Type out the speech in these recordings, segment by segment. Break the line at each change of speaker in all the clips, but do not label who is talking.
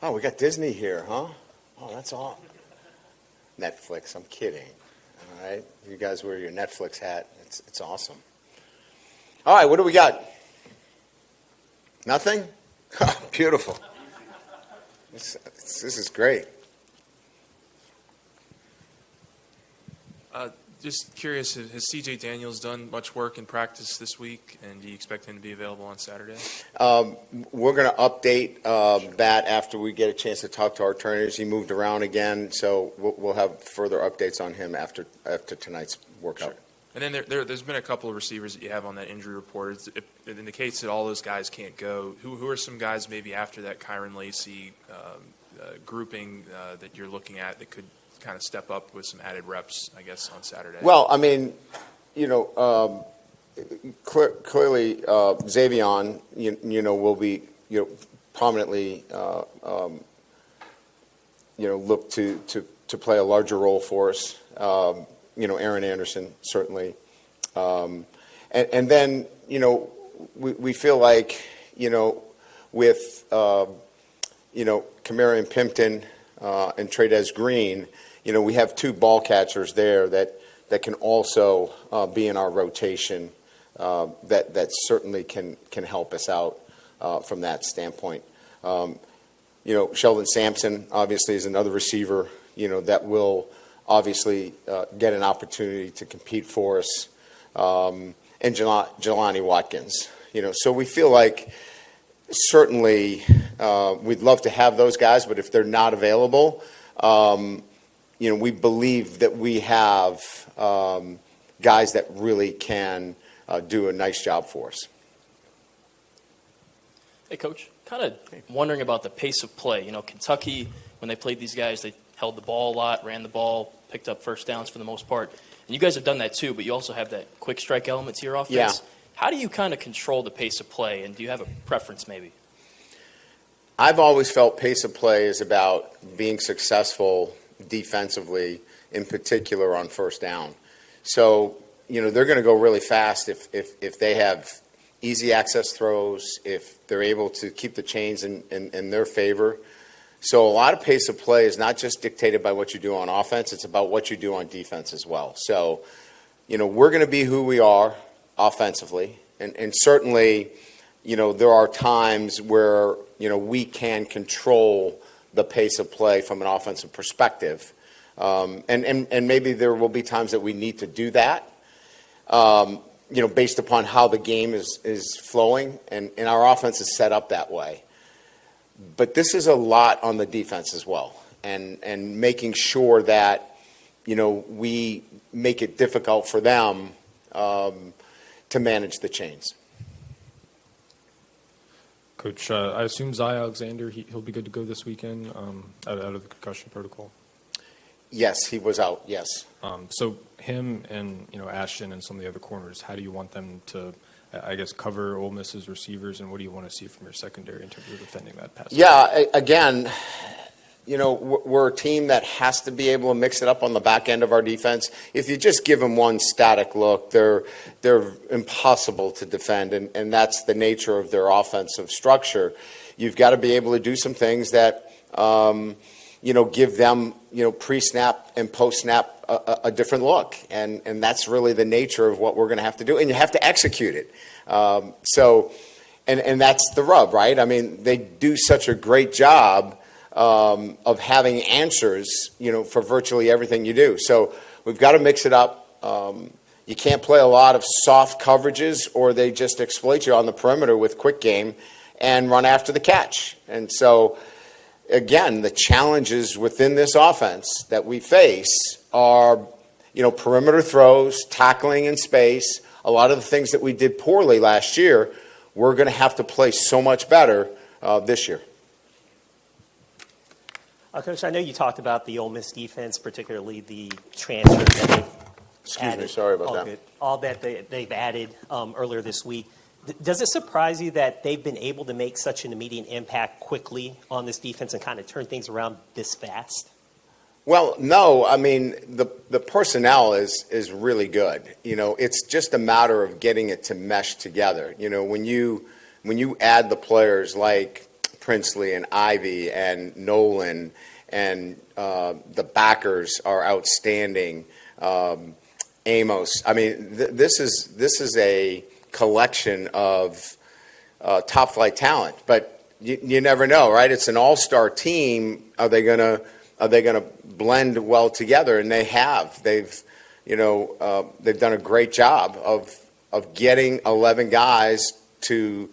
Oh, we got Disney here, huh? Oh, that's all. Netflix, I'm kidding. All right, you guys wear your Netflix hat. It's awesome. All right, what do we got? Nothing? Beautiful. This is great.
Just curious, has C.J. Daniels done much work in practice this week, and do you expect him to be available on Saturday?
We're going to update that after we get a chance to talk to our trainers. He moved around again, so we'll have further updates on him after tonight's workout.
Sure. And then there's been a couple of receivers that you have on that injury report. It indicates that all those guys can't go. Who are some guys maybe after that Kyron Lacey grouping that you're looking at that could kind of step up with some added reps, I guess, on Saturday?
Well, I mean, clearly Xavion, will be, prominently, look to play a larger role for us. Aaron Anderson, certainly. And then, we feel like, with, Kamara and Pimpton and Tradez Green, we have two ball catchers there that can also be in our rotation that certainly can help us out from that standpoint. Sheldon Sampson obviously is another receiver, that will obviously get an opportunity to compete for us, and Jelani Watkins. So we feel like certainly we'd love to have those guys, but if they're not available, we believe that we have guys that really can do a nice job for us.
Hey, Coach, kind of wondering about the pace of play. Kentucky, when they played these guys, they held the ball a lot, ran the ball, picked up first downs for the most part. And you guys have done that too, but you also have that quick strike element to your offense.
Yeah.
How do you kind of control the pace of play, and do you have a preference maybe?
I've always felt pace of play is about being successful defensively, in particular on first down. So, they're going to go really fast if they have easy access throws, if they're able to keep the chains in their favor. So a lot of pace of play is not just dictated by what you do on offense, it's about what you do on defense as well. So, we're going to be who we are offensively. And certainly, there are times where, we can control the pace of play from an offensive perspective. And maybe there will be times that we need to do that, based upon how the game is flowing. And our offense is set up that way. But this is a lot on the defense as well. And making sure that, we make it difficult for them to manage the chains.
Coach, I assume Zy Alexander, he'll be good to go this weekend out of the concussion protocol.
Yes, he was out, yes.
So him and, Ashton and some of the other corners, how do you want them to, I guess, cover Ole Miss's receivers, and what do you want to see from your secondary in terms of defending that pass?
Yeah, again, we're a team that has to be able to mix it up on the back end of our defense. If you just give them one static look, they're impossible to defend, and that's the nature of their offensive structure. You've got to be able to do some things that, give them, pre-snap and post-snap a different look, and that's really the nature of what we're going to have to do, and you have to execute it. And that's the rub, right? I mean, they do such a great job of having answers, for virtually everything you do. So we've got to mix it up. You can't play a lot of soft coverages, or they just exploit you on the perimeter with quick game and run after the catch. And so, again, the challenges within this offense that we face are, perimeter throws, tackling in space. A lot of the things that we did poorly last year, we're going to have to play so much better this year.
Coach, I know you talked about the Ole Miss defense, particularly the transfers that they've
Excuse
added.
me, sorry about that.
Good. All that they've added earlier this week. Does it surprise you that they've been able to make such an immediate impact quickly on this defense and kind of turn things around this fast?
Well, no. I mean, the personnel is really good. It's just a matter of getting it to mesh together. When you add the players like Princely and Ivy and Nolan, and the backers are outstanding. Amos. I mean, this is a collection of top flight talent, but you never know, right? It's an all-star team. Are they gonna blend well together? And they have. They've done a great job of getting 11 guys to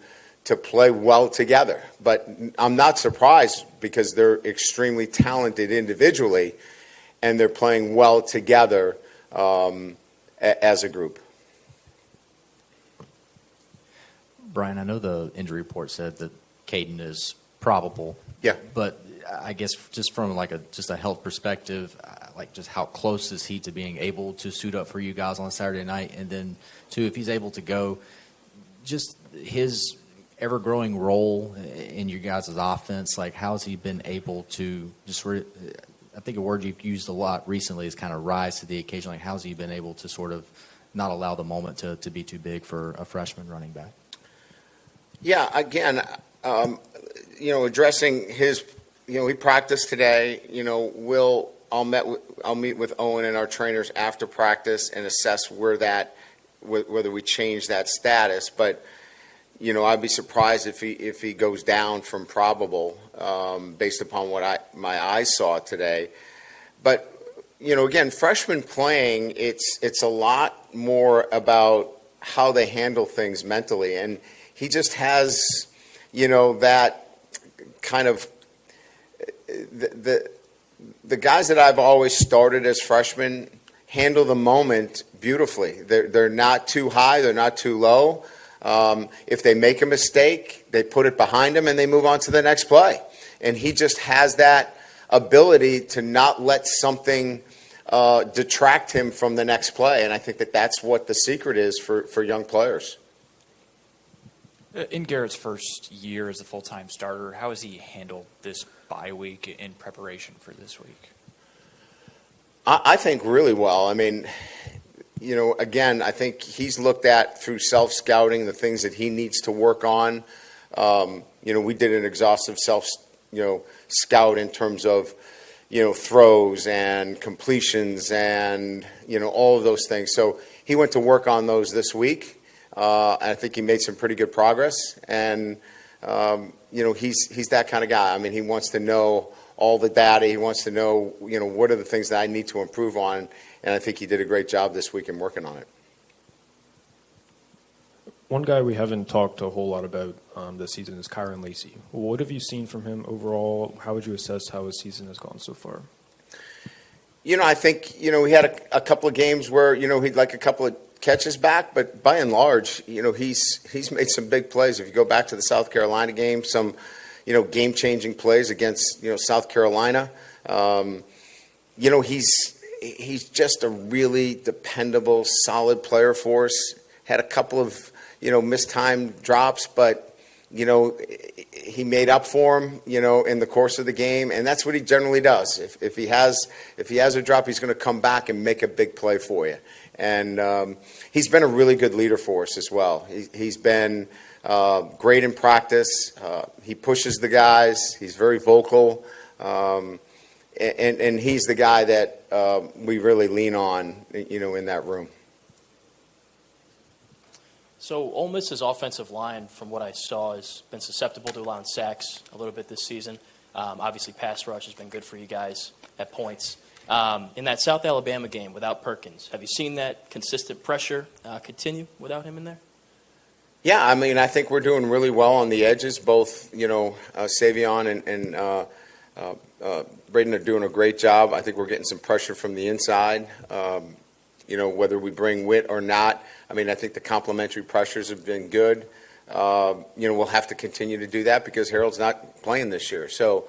play well together. But I'm not surprised because they're extremely talented individually, and they're playing well together as a group.
Brian, I know the injury report said that Caden is probable.
Yeah.
But I guess just from just a health perspective, just how close is he to being able to suit up for you guys on Saturday night? And then, two, if he's able to go, just his ever-growing role in you guys' offense, how has he been able to just I think a word you've used a lot recently is kind of rise to the occasion. How has he been able to sort of not allow the moment to be too big for a freshman running back?
Yeah, again, addressing his, he practiced today. I'll meet with Owen and our trainers after practice and assess whether we change that status. But I'd be surprised if he goes down from probable based upon what my eyes saw today. But again, freshmen playing, it's a lot more about how they handle things mentally, and he just has that kind of the guys that I've always started as freshmen handle the moment beautifully. They're not too high, they're not too low. If they make a mistake, they put it behind them and they move on to the next play. And he just has that ability to not let something detract him from the next play. And I think that's what the secret is for young players.
In Garrett's first year as a full-time starter, how has he handled this bye week in preparation for this week?
I think really well. I mean, again, I think he's looked at through self-scouting the things that he needs to work on. We did an exhaustive scout in terms of, throws and completions and, all of those things. So he went to work on those this week. I think he made some pretty good progress. And, he's that kind of guy. I mean, he wants to know all the data. He wants to know, what are the things that I need to improve on. And I think he did a great job this week in working on it.
One guy we haven't talked a whole lot about this season is Kyron Lacey. What have you seen from him overall? How would you assess how his season has gone so far?
I think, he had a couple of games where, he'd like a couple of catches back, but by and large, he's made some big plays. If you go back to the South Carolina game, some, game-changing plays against, South Carolina. He's just a really dependable, solid player for us. Had a couple of, mistimed drops, but, he made up for them, in the course of the game, and that's what he generally does. If he has a drop, he's going to come back and make a big play for you. And he's been a really good leader for us as well. He's been great in practice. He pushes the guys. He's very vocal. And he's the guy that we really lean on, in that room.
So Ole Miss's offensive line, from what I saw, has been susceptible to allowing sacks a little bit this season. Obviously, pass rush has been good for you guys at points. In that South Alabama game without Perkins, have you seen that consistent pressure continue without him in there?
Yeah, I mean, I think we're doing really well on the edges. Both, Savion and Braden are doing a great job. I think we're getting some pressure from the inside. Whether we bring Witt or not, I mean, I think the complementary pressures have been good. We'll have to continue to do that because Harold's not playing this year. So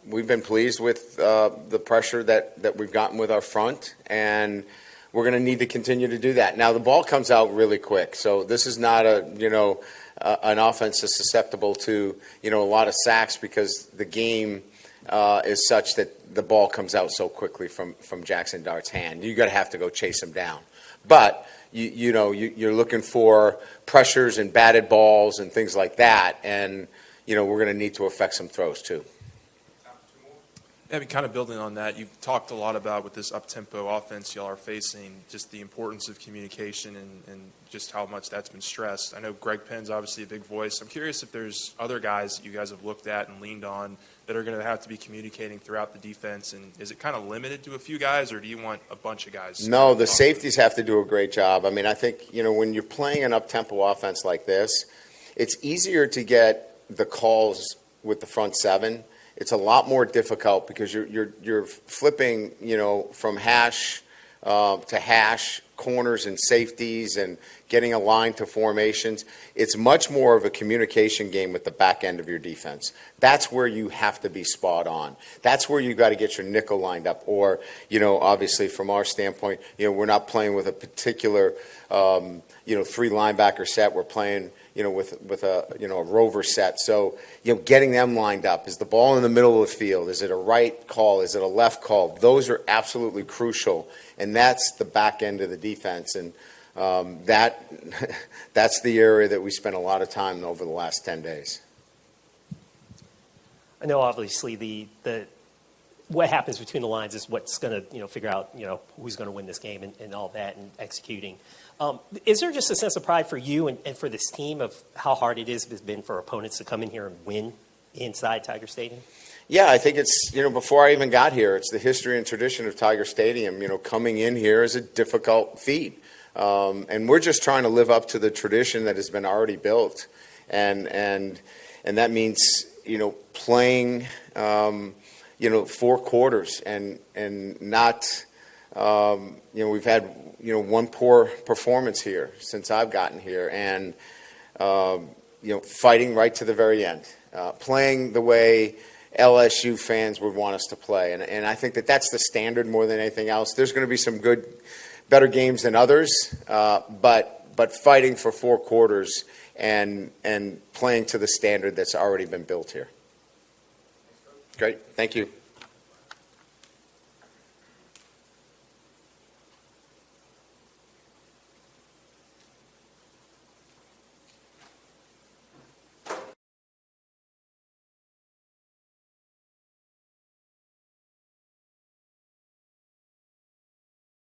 we've been pleased with the pressure that we've gotten with our front, and we're going to need to continue to do that. Now, the ball comes out really quick, so this is not an offense that's susceptible to, a lot of sacks because the game is such that the ball comes out so quickly from Jackson Dart's hand. You're going to have to go chase him down. But, you're looking for pressures and batted balls and things like that. And, we're going to need to affect some throws too.
I mean, kind of building on that, you've talked a lot about with this up-tempo offense y'all are facing, just the importance of communication and just how much that's been stressed. I know Greg Penn's obviously a big voice. I'm curious if there's other guys that you guys have looked at and leaned on that are going to have to be communicating throughout the defense, and is it kind of limited to a few guys, or do you want a bunch of guys?
No, the safeties have to do a great job. I mean, I think, when you're playing an up-tempo offense like this, it's easier to get the calls with the front seven. It's a lot more difficult because you're flipping, from hash to hash, corners and safeties, and getting aligned to formations. It's much more of a communication game with the back end of your defense. That's where you have to be spot on. That's where you got to get your nickel lined up. Or, obviously from our standpoint, we're not playing with a particular, 3 linebacker set. We're playing, with a rover set. So, getting them lined up. Is the ball in the middle of the field? Is it a right call? Is it a left call? Those are absolutely crucial. And that's the back end of the defense. And that's the area that we spent a lot of time over the last 10 days.
I know obviously the what happens between the lines is what's going to figure out who's going to win this game and all that and executing. Is there just a sense of pride for you and for this team of how hard it has been for opponents to come in here and win inside Tiger Stadium?
Yeah, I think it's, before I even got here, it's the history and tradition of Tiger Stadium. Coming in here is a difficult feat. And we're just trying to live up to the tradition that has been already built. And that means, playing, 4 quarters and not, we've had, one poor performance here since I've gotten here. And, fighting right to the very end, playing the way LSU fans would want us to play. And I think that's the standard more than anything else. There's going to be some better games than others, but fighting for 4 quarters and playing to the standard that's already been built here. Great. Thank you.